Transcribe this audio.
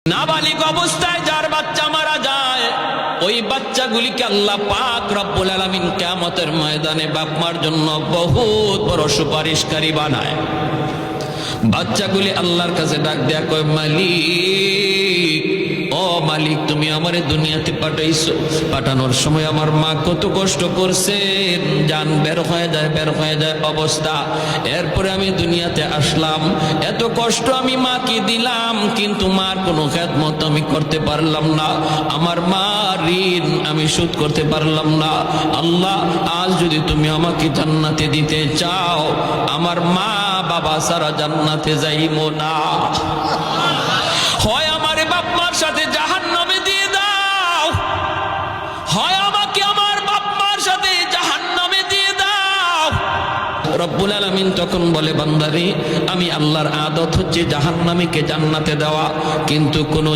নাবালিগ অবস্থায় যার বাচ্চা মারা যায়, ওই বাচ্চাগুলিকে আল্লাহ পাক রব্বুল আলামিন কিয়ামতের ময়দানে বাপ মার জন্য বহুত বড় সুপারিশকারী বানায়। বাচ্চাগুলি আল্লাহর কাছে ডাক দেয়া কয়, মালিক, ও মালিক, তুমি আমারে দুনিয়াতে পাঠাইছো, পাঠানোর সময় আমার মা কত কষ্ট করছেন, জান বের হয়ে যায় অবস্থা। এরপরে আমি দুনিয়াতে আসলাম, এত কষ্ট আমি মাকে দিলাম, কিন্তু মার কোনো খেদমত আমি করতে পারলাম না, আমার মা ঋণ আমি শোধ করতে পারলাম না। আল্লাহ, আজ যদি তুমি আমাকে জান্নাতে দিতে চাও, আমার মা বাবা সারা জান্নাতে যাইবো না, হয় আমারে বাপ মার সাথে জাহান্নামে দিয়ে দাও, হয় আমাকে আমার বাপ মার সাথে জাহান্নামে দিয়ে দাও। রব্বুল আলামিন তখন বলে, বান্দারে, আমি আল্লাহর আদত হচ্ছে জাহান্নামীকে জান্নাতে দেওয়া, কিন্তু কোন